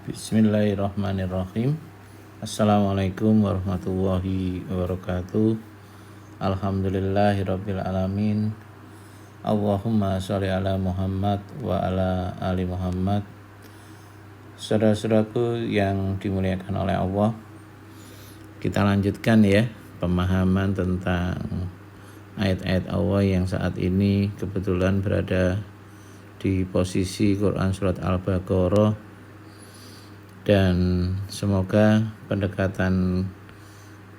Bismillahirrahmanirrahim. Assalamualaikum warahmatullahi wabarakatuh. Alhamdulillahirabbil alamin. Allahumma sholli ala Muhammad wa ala ali Muhammad. Saudara-saudaraku yang dimuliakan oleh Allah, kita lanjutkan ya pemahaman tentang ayat-ayat Allah yang saat ini kebetulan berada di posisi Quran surat Al-Baqarah. Dan semoga pendekatan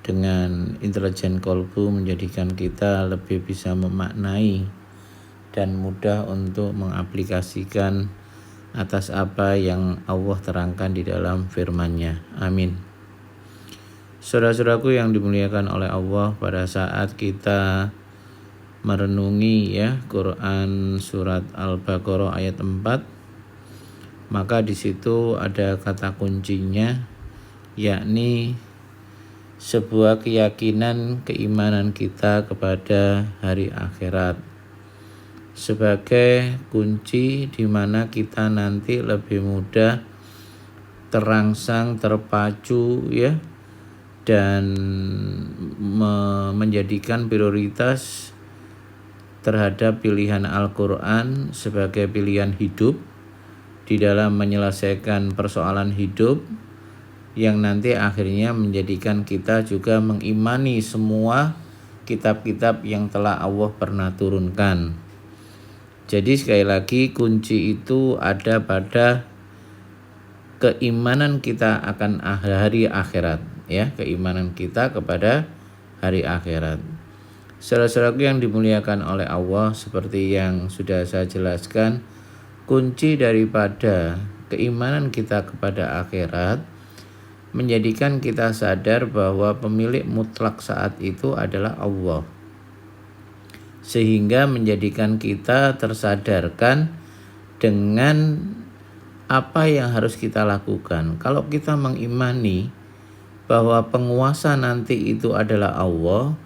dengan intelijen kolbu menjadikan kita lebih bisa memaknai dan mudah untuk mengaplikasikan atas apa yang Allah terangkan di dalam firman-Nya. Amin. Saudara-saudaraku yang dimuliakan oleh Allah, pada saat kita merenungi ya Quran surat Al-Baqarah ayat 4, maka di situ ada kata kuncinya, yakni sebuah keyakinan keimanan kita kepada hari akhirat sebagai kunci di mana kita nanti lebih mudah terangsang, terpacu ya, dan menjadikan prioritas terhadap pilihan Al-Quran sebagai pilihan hidup di dalam menyelesaikan persoalan hidup, yang nanti akhirnya menjadikan kita juga mengimani semua kitab-kitab yang telah Allah pernah turunkan. Jadi sekali lagi kunci itu ada pada keimanan kita akan hari akhirat ya, keimanan kita kepada hari akhirat. Saudara-saudaraku yang dimuliakan oleh Allah, seperti yang sudah saya jelaskan, kunci daripada keimanan kita kepada akhirat menjadikan kita sadar bahwa pemilik mutlak saat itu adalah Allah, sehingga menjadikan kita tersadarkan dengan apa yang harus kita lakukan. Kalau kita mengimani bahwa penguasa nanti itu adalah Allah,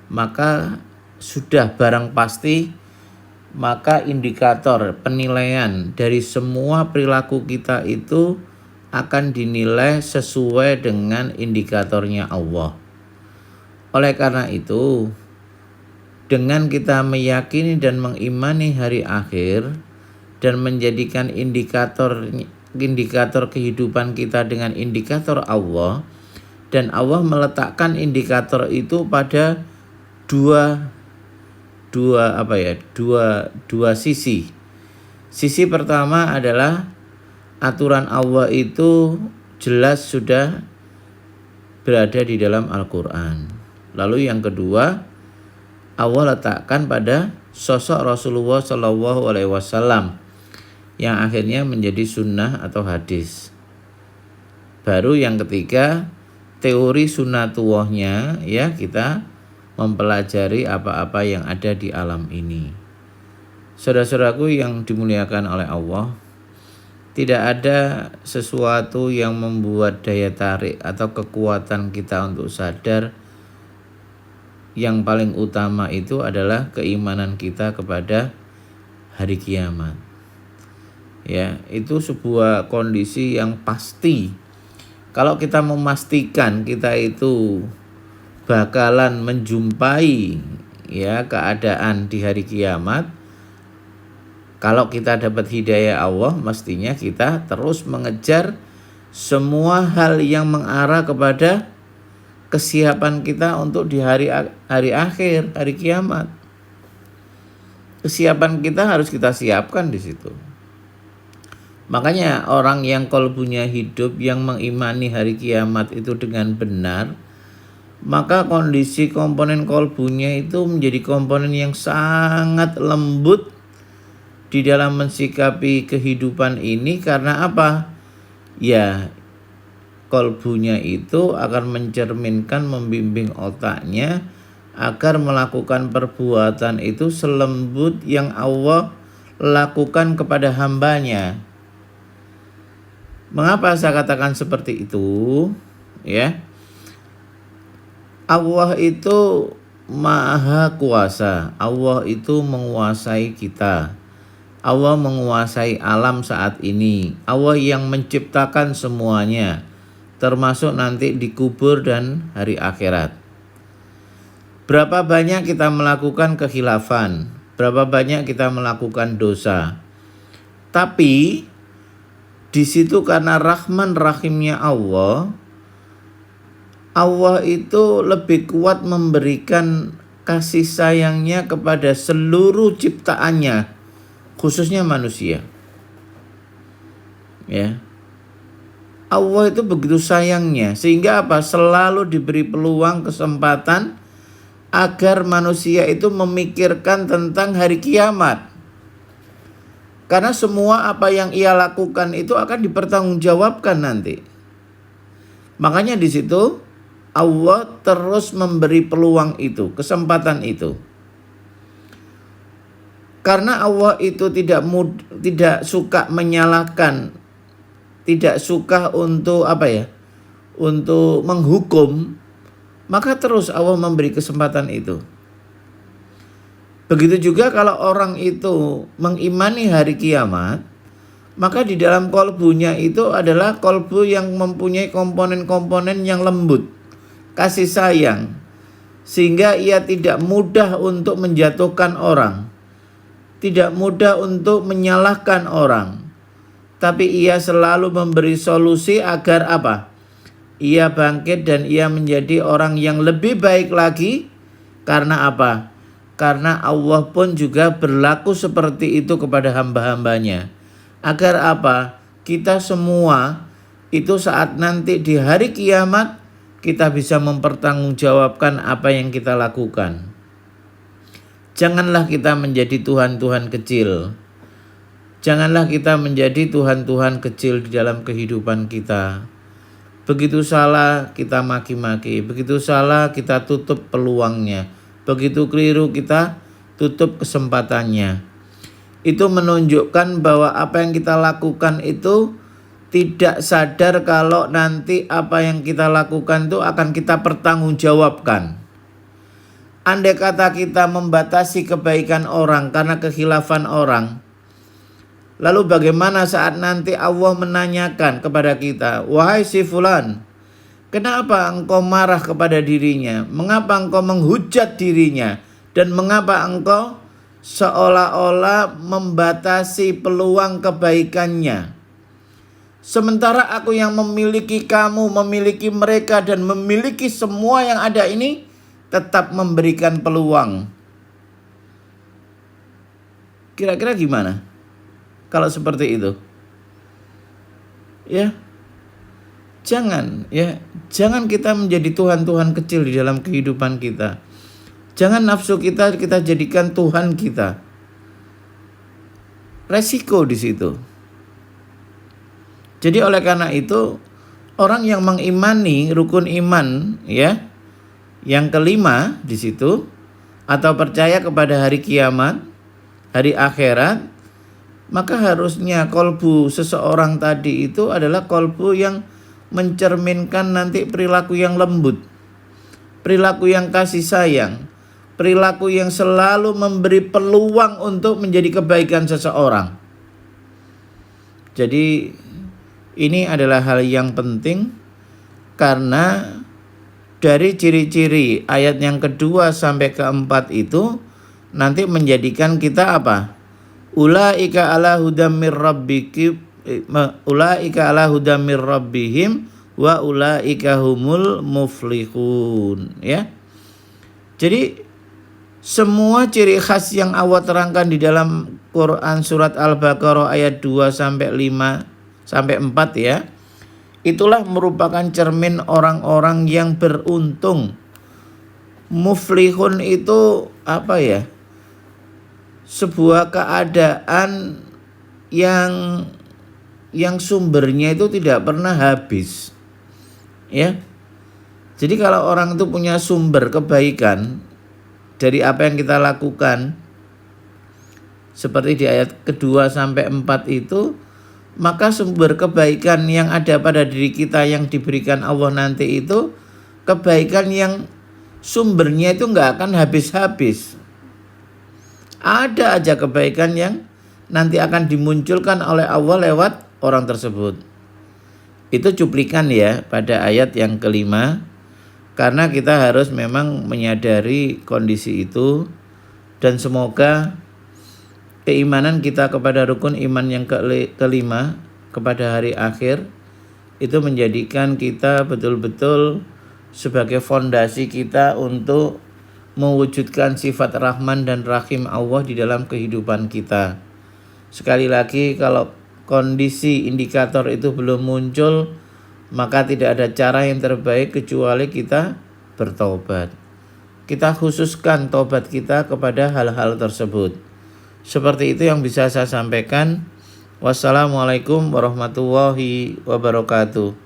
maka sudah barang pasti, maka indikator penilaian dari semua perilaku kita itu akan dinilai sesuai dengan indikatornya Allah. Oleh karena itu, dengan kita meyakini dan mengimani hari akhir dan menjadikan indikator kehidupan kita dengan indikator Allah, dan Allah meletakkan indikator itu pada dua sisi. Sisi pertama adalah aturan Allah itu jelas sudah berada di dalam Al-Quran. Lalu yang kedua, Allah letakkan pada sosok Rasulullah SAW yang akhirnya menjadi sunnah atau hadis. Baru yang ketiga, teori sunnatullahnya ya, kita mempelajari apa-apa yang ada di alam ini. Saudara-saudaraku yang dimuliakan oleh Allah, tidak ada sesuatu yang membuat daya tarik atau kekuatan kita untuk sadar. Yang paling utama itu adalah keimanan kita kepada hari kiamat. Ya, itu sebuah kondisi yang pasti. Kalau kita memastikan kita itu bakalan menjumpai ya keadaan di hari kiamat, kalau kita dapat hidayah Allah, mestinya kita terus mengejar semua hal yang mengarah kepada kesiapan kita untuk di hari akhir, hari kiamat. Kesiapan kita harus kita siapkan di situ. Makanya orang yang kalbunya hidup, yang mengimani hari kiamat itu dengan benar, maka kondisi komponen kolbunya itu menjadi komponen yang sangat lembut di dalam mensikapi kehidupan ini. Karena apa? Ya, kolbunya itu akan mencerminkan, membimbing otaknya agar melakukan perbuatan itu selembut yang Allah lakukan kepada hambanya. Mengapa saya katakan seperti itu? Ya, Allah itu maha kuasa. Allah itu menguasai kita. Allah menguasai alam saat ini. Allah yang menciptakan semuanya, termasuk nanti dikubur dan hari akhirat. Berapa banyak kita melakukan kekhilafan, berapa banyak kita melakukan dosa. Tapi di situ karena Rahman Rahimnya Allah itu lebih kuat memberikan kasih sayangnya kepada seluruh ciptaannya, khususnya manusia. Ya. Allah itu begitu sayangnya sehingga apa? Selalu diberi peluang, kesempatan agar manusia itu memikirkan tentang hari kiamat. Karena semua apa yang ia lakukan itu akan dipertanggungjawabkan nanti. Makanya di situ Allah terus memberi peluang itu, kesempatan itu. Karena Allah itu tidak suka menyalahkan, tidak suka untuk untuk menghukum, maka terus Allah memberi kesempatan itu. Begitu juga kalau orang itu mengimani hari kiamat, maka di dalam kolbunya itu adalah kolbu yang mempunyai komponen-komponen yang lembut, kasih sayang, sehingga ia tidak mudah untuk menjatuhkan orang, tidak mudah untuk menyalahkan orang, tapi ia selalu memberi solusi agar apa? Ia bangkit dan ia menjadi orang yang lebih baik lagi. Karena apa? Karena Allah pun juga berlaku seperti itu kepada hamba-hambanya. Agar apa? Kita semua itu saat nanti di hari kiamat kita bisa mempertanggungjawabkan apa yang kita lakukan. Janganlah kita menjadi Tuhan-Tuhan kecil. Janganlah kita menjadi Tuhan-Tuhan kecil di dalam kehidupan kita. Begitu salah kita maki-maki, begitu salah kita tutup peluangnya, begitu keliru kita tutup kesempatannya. Itu menunjukkan bahwa apa yang kita lakukan itu tidak sadar kalau nanti apa yang kita lakukan itu akan kita pertanggungjawabkan. Andai kata kita membatasi kebaikan orang karena kekhilafan orang, lalu bagaimana saat nanti Allah menanyakan kepada kita, wahai si fulan, kenapa engkau marah kepada dirinya? Mengapa engkau menghujat dirinya? Dan mengapa engkau seolah-olah membatasi peluang kebaikannya? Sementara aku yang memiliki kamu, memiliki mereka, dan memiliki semua yang ada ini, tetap memberikan peluang. Kira-kira gimana kalau seperti itu? Ya, jangan kita menjadi Tuhan-Tuhan kecil di dalam kehidupan kita. Jangan nafsu kita jadikan Tuhan kita. Resiko di situ. Jadi oleh karena itu orang yang mengimani rukun iman yang kelima di situ atau percaya kepada hari kiamat, hari akhirat, maka harusnya kolbu seseorang tadi itu adalah kolbu yang mencerminkan nanti perilaku yang lembut, perilaku yang kasih sayang, perilaku yang selalu memberi peluang untuk menjadi kebaikan seseorang. Jadi ini adalah hal yang penting karena dari ciri-ciri ayat yang kedua sampai keempat itu nanti menjadikan kita apa? Ulaika ala hudam mir rabbihim wa ulaika humul muflihun, ya. Jadi semua ciri khas yang Allah terangkan di dalam Quran surat Al-Baqarah ayat 2 sampai 5 sampai 4 ya. Itulah merupakan cermin orang-orang yang beruntung. Muflihun itu apa ya? Sebuah keadaan yang sumbernya itu tidak pernah habis. Ya. Jadi kalau orang itu punya sumber kebaikan dari apa yang kita lakukan seperti di ayat kedua sampai 4 itu, maka sumber kebaikan yang ada pada diri kita yang diberikan Allah nanti itu kebaikan yang sumbernya itu nggak akan habis-habis. Ada aja kebaikan yang nanti akan dimunculkan oleh Allah lewat orang tersebut. Itu cuplikan ya pada ayat yang kelima, karena kita harus memang menyadari kondisi itu, dan semoga keimanan kita kepada rukun iman yang kelima, kepada hari akhir, itu menjadikan kita betul-betul sebagai fondasi kita untuk mewujudkan sifat Rahman dan Rahim Allah di dalam kehidupan kita. Sekali lagi, kalau kondisi indikator itu belum muncul, maka tidak ada cara yang terbaik kecuali kita bertobat. Kita khususkan tobat kita kepada hal-hal tersebut. Seperti itu yang bisa saya sampaikan. Wassalamualaikum warahmatullahi wabarakatuh.